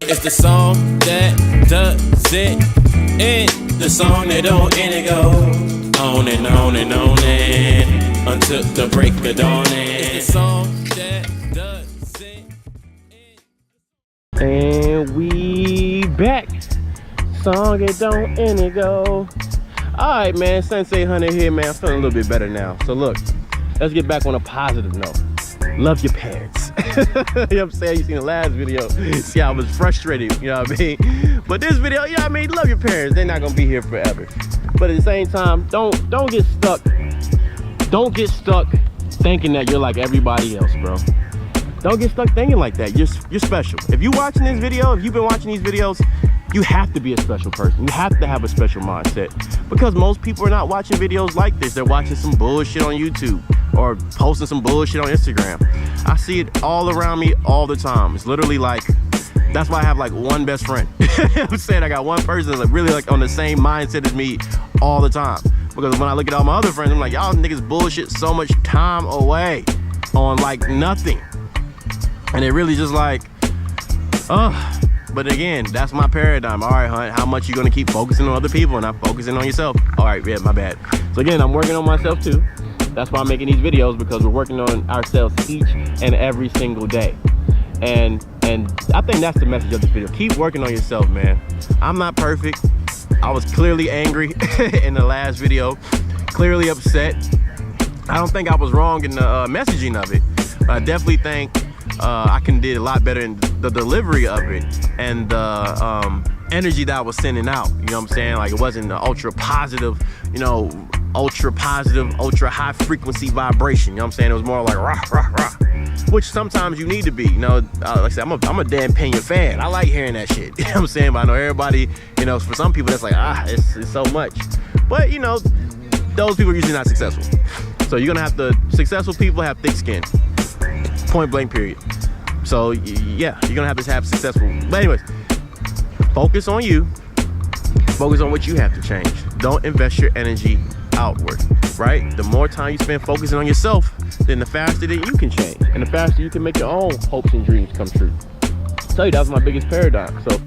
It's the song that doesn't end, the song that don't end, it go on and on and on and until the break of dawn. It's the song that doesn't end. And we back. Song that don't end, it go. Alright, man, Sensei Hunter here, man. I'm feeling a little bit better now. So look, let's get back on a positive note. Love your parents. You know what I'm saying? You seen the last video. See, I was frustrated, you know what I mean? But this video, you know what I mean? Love your parents. They're not gonna be here forever. But at the same time, don't get stuck. Don't get stuck thinking that you're like everybody else, bro. Don't get stuck thinking like that. You're special. If you're watching this video, if you've been watching these videos, you have to be a special person. You have to have a special mindset, because most people are not watching videos like this. They're watching some bullshit on YouTube or posting some bullshit on Instagram. I see it all around me all the time. It's literally like, that's why I have like one best friend. I'm saying I got one person that's like really like on the same mindset as me all the time. Because when I look at all my other friends, I'm like, y'all niggas bullshit so much time away on like nothing. And it really just like, but again, that's my paradigm. All right, Hunt, how much you gonna keep focusing on other people and not focusing on yourself? All right, yeah, my bad. So again, I'm working on myself too. That's why I'm making these videos, because we're working on ourselves each and every single day. And I think that's the message of this video. Keep working on yourself, man. I'm not perfect. I was clearly angry in the last video, clearly upset. I don't think I was wrong in the messaging of it, but I definitely think I can did a lot better in the delivery of it and the energy that I was sending out. You know what I'm saying? Like, it wasn't the ultra positive, you know, ultra high frequency vibration. You know what I'm saying? It was more like rah, rah, rah, which sometimes you need to be. You know, like I said, I'm a Dan Pena fan. I like hearing that shit. You know what I'm saying? But I know everybody, you know, for some people that's like, it's so much. But you know, those people are usually not successful. So you're gonna have to, successful people have thick skin. Point blank, period. So yeah, you're gonna have to have successful. But anyways, focus on you. Focus on what you have to change. Don't invest your energy outward, right? The more time you spend focusing on yourself, then the faster that you can change, and the faster you can make your own hopes and dreams come true. I'll tell you, that's my biggest paradigm. So,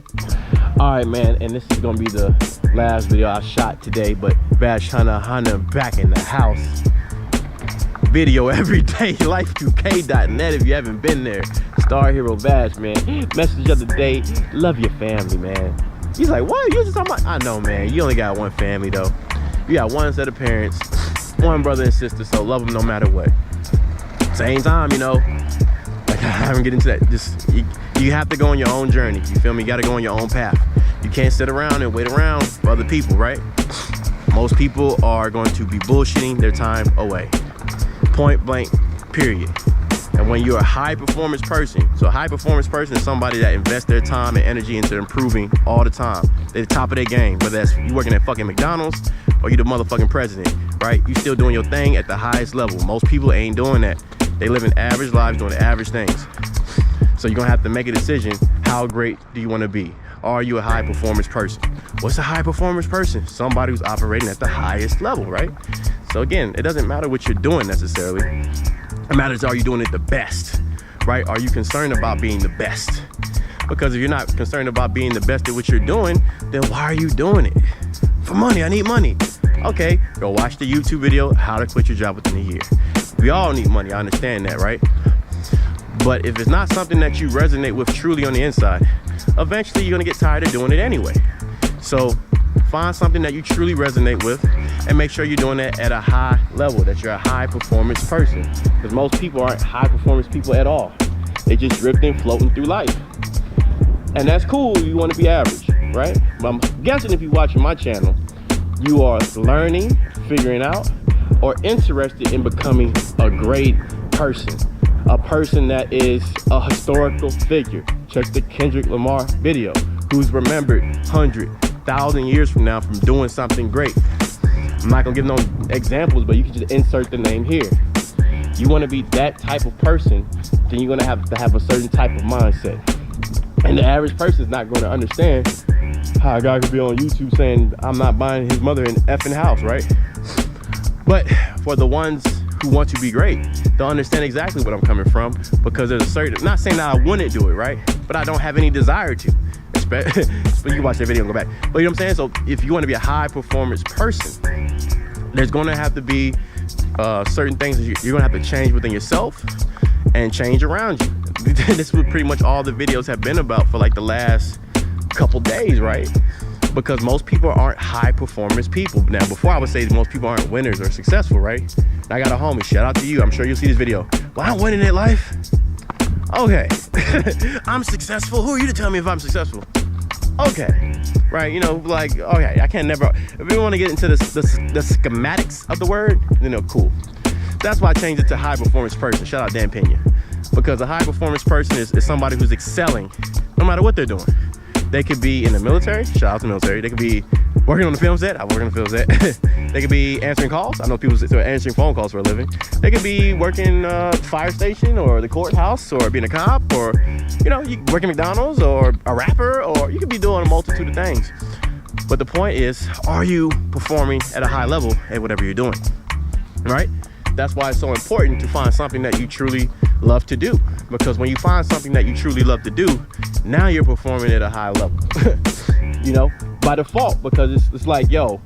all right, man, and this is gonna be the last video I shot today, but Bash Hunter back in the house. Video every day, Life2k.net if you haven't been there. Star Hero Bash, man. Message of the day, love your family, man. He's like, what? You just talking about? I know, man. You only got one family, though. You got one set of parents, one brother and sister, so love them no matter what. Same time, you know, like, I haven't get into that. Just you have to go on your own journey. You feel me? You got to go on your own path. You can't sit around and wait around for other people, right? Most people are going to be bullshitting their time away. Point blank, period. And when you're a high performance person, so a high performance person is somebody that invests their time and energy into improving all the time. They're the top of their game, whether that's you working at fucking McDonald's or you the motherfucking president, right? You still doing your thing at the highest level. Most people ain't doing that. They living average lives doing average things. So you're gonna have to make a decision. How great do you wanna be? Are you a high performance person? What's a high performance person? Somebody who's operating at the highest level, right? So again, it doesn't matter what you're doing necessarily. It matters, are you doing it the best, right? Are you concerned about being the best? Because if you're not concerned about being the best at what you're doing, then why are you doing it? For money, I need money. Okay, go watch the YouTube video, how to quit your job within a year. We all need money, I understand that, right? But if it's not something that you resonate with truly on the inside, eventually you're gonna get tired of doing it anyway. So find something that you truly resonate with and make sure you're doing that at a high level, that you're a high performance person. Because most people aren't high performance people at all. They just drifting, floating through life. And that's cool, you want to be average, right? But I'm guessing if you're watching my channel, you are learning, figuring out, or interested in becoming a great person. A person that is a historical figure. Check the Kendrick Lamar video, who's remembered 100,000 years from now from doing something great. I'm not gonna give no examples, but you can just insert the name here. You wanna be that type of person, then you're gonna have to have a certain type of mindset. And the average person is not gonna understand how a guy could be on YouTube saying, I'm not buying his mother an effing house, right? But for the ones who want to be great, they'll understand exactly what I'm coming from, because there's a certain, not saying that I wouldn't do it, right? but I don't have any desire to. But you can watch that video and go back. But you know what I'm saying? So if you want to be a high performance person, there's going to have to be certain things that you're going to have to change within yourself and change around you. This is what pretty much all the videos have been about for like the last couple days, right? Because most people aren't high performance people. Now, before I would say most people aren't winners or successful, right? And I got a homie, shout out to you. I'm sure you'll see this video. Well, I'm winning at life. Okay, I'm successful. Who are you to tell me if I'm successful? Okay, right, you know, like, okay, I can't never, if we want to get into the schematics of the word, you know, cool. That's why I changed it to high performance person. Shout out Dan Pena. Because a high performance person is somebody who's excelling no matter what they're doing. They could be in the military, shout out to the military. They could be working on the film set, I work on the film set. They could be answering calls. I know people who are answering phone calls for a living. They could be working fire station or the courthouse or being a cop or, you know, you working McDonald's or a rapper, or you could be doing a multitude of things. But the point is, are you performing at a high level at whatever you're doing, right? That's why it's so important to find something that you truly love to do. Because when you find something that you truly love to do, now you're performing at a high level, you know, by default, because it's like, yo,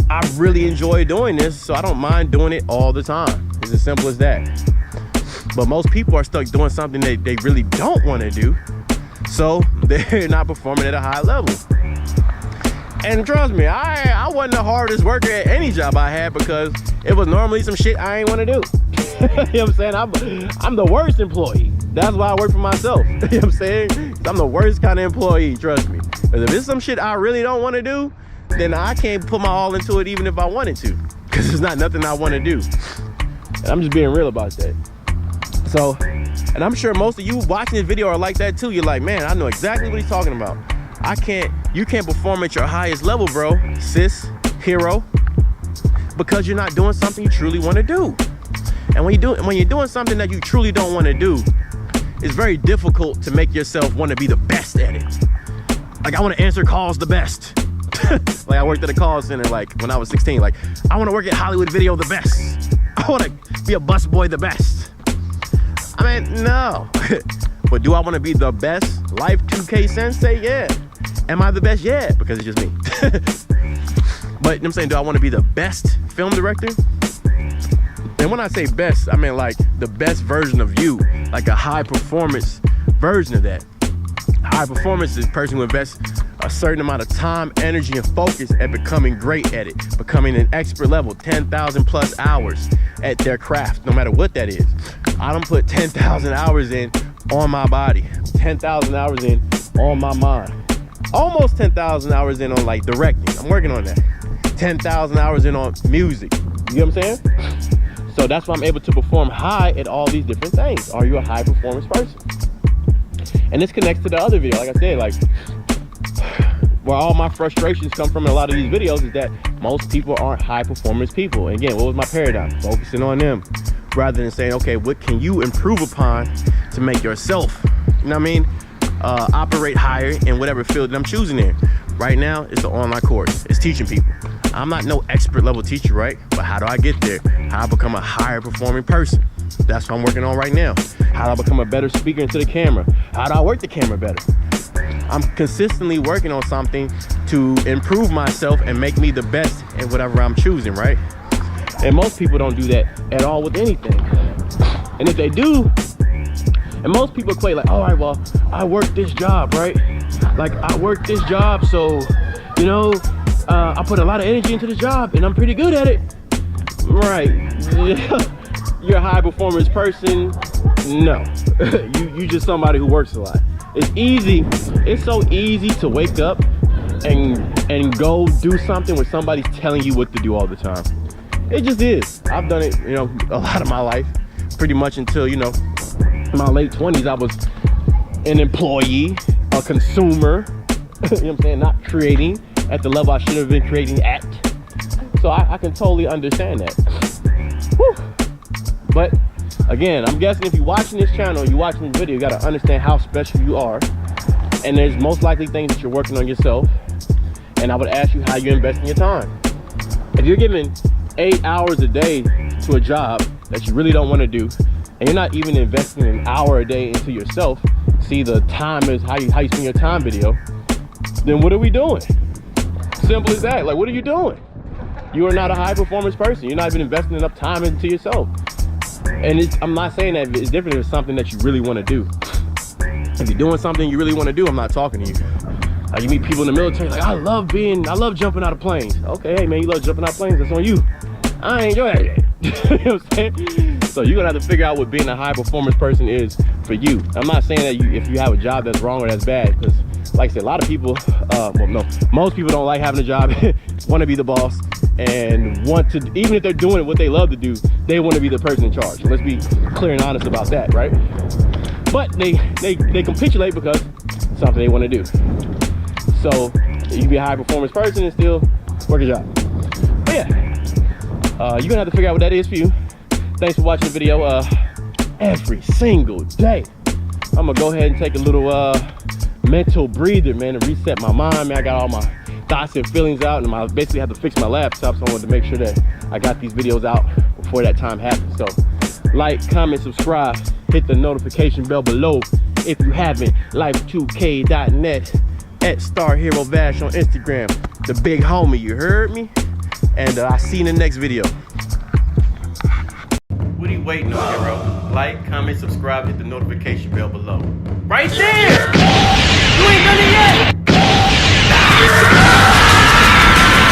I really enjoy doing this, so I don't mind doing it all the time. It's as simple as that. But most people are stuck doing something they really don't want to do, so they're not performing at a high level. And trust me, I wasn't the hardest worker at any job I had, because it was normally some shit I ain't want to do. You know what I'm saying? I'm the worst employee. That's why I work for myself. You know what I'm saying? I'm the worst kind of employee, trust me. Because if it's some shit I really don't want to do, then I can't put my all into it even if I wanted to. Because it's not nothing I want to do. And I'm just being real about that. So, and I'm sure most of you watching this video are like that too. You're like, man, I know exactly what he's talking about. You can't perform at your highest level, bro, sis, hero, because you're not doing something you truly want to do. And when you're doing something that you truly don't want to do, it's very difficult to make yourself want to be the best at it. Like, I want to answer calls the best. Like, I worked at a call center like when I was 16. Like, I want to work at Hollywood Video the best. I want to be a busboy the best. I mean, no. But do I want to be the best Life2k sensei? Yeah. Am I the best? Yeah, because it's just me. But you know what I'm saying, do I want to be the best film director? And when I say best, I mean like the best version of you, like a high performance version of that. High performance is a person who invests a certain amount of time, energy, and focus at becoming great at it, becoming an expert level, 10,000 plus hours at their craft, no matter what that is. I don't put 10,000 hours in on my body, 10,000 hours in on my mind, almost 10,000 hours in on like directing. I'm working on that. 10,000 hours in on music. You know what I'm saying? So that's why I'm able to perform high at all these different things. Are you a high performance person? And this connects to the other video. Like I said, like where all my frustrations come from in a lot of these videos is that most people aren't high performance people. And again, what was my paradigm? Focusing on them rather than saying, okay, what can you improve upon to make yourself, you know what I mean, operate higher in whatever field that I'm choosing in. Right now, it's an online course. It's teaching people. I'm not no expert level teacher, right? But how do I get there? How do I become a higher performing person? That's what I'm working on right now. How do I become a better speaker into the camera? How do I work the camera better? I'm consistently working on something to improve myself and make me the best in whatever I'm choosing, right? And most people don't do that at all with anything. And if they do, and most people equate like, all right, well, I work this job, right? Like, I work this job, so, you know, I put a lot of energy into the job and I'm pretty good at it. Right. You're a high performance person. No. you just somebody who works a lot. It's easy. It's so easy to wake up and go do something when somebody's telling you what to do all the time. It just is. I've done it, you know, a lot of my life, pretty much until, you know, my late 20s. I was an employee, a consumer, you know what I'm saying, not creating at the level I should have been creating at. So I can totally understand that. Whew. But again, I'm guessing if you're watching this channel, you're watching this video, you gotta understand how special you are. And there's most likely things that you're working on yourself. And I would ask you how you're investing your time. If you're giving 8 hours a day to a job that you really don't want to do, and you're not even investing an hour a day into yourself, see the time is how you spend your time video, then what are we doing? Simple as that. Like, what are you doing? You are not a high performance person. You're not even investing enough time into yourself. And I'm not saying that it's different if it's something that you really want to do. If you're doing something you really want to do, I'm not talking to you. Like, you meet people in the military, like, I love jumping out of planes. Okay, hey man, you love jumping out of planes, that's on you. I ain't enjoy that yet. You know what I'm saying? So you're gonna have to figure out what being a high performance person is for you. I'm not saying that if you have a job that's wrong or that's bad, because like I said, a lot of people, well no, most people don't like having a job, want to be the boss, and want to, even if they're doing what they love to do, they want to be the person in charge. So let's be clear and honest about that, right? But they capitulate because it's something they want to do. So you can be a high performance person and still work a job. But yeah, you're gonna have to figure out what that is for you. Thanks for watching the video. Every single day, I'm gonna go ahead and take a little mental breather, man, to reset my mind, man. I got all my thoughts and feelings out, and I basically have to fix my laptop, so I wanted to make sure that I got these videos out before that time happens. So like, comment, subscribe, hit the notification bell below if you haven't. Life2k.net, at Star Hero Vash on Instagram, the big homie, you heard me? And I'll see you in the next video. What are you waiting on, hero? Like, comment, subscribe, hit the notification bell below. Right there! You ain't done it yet!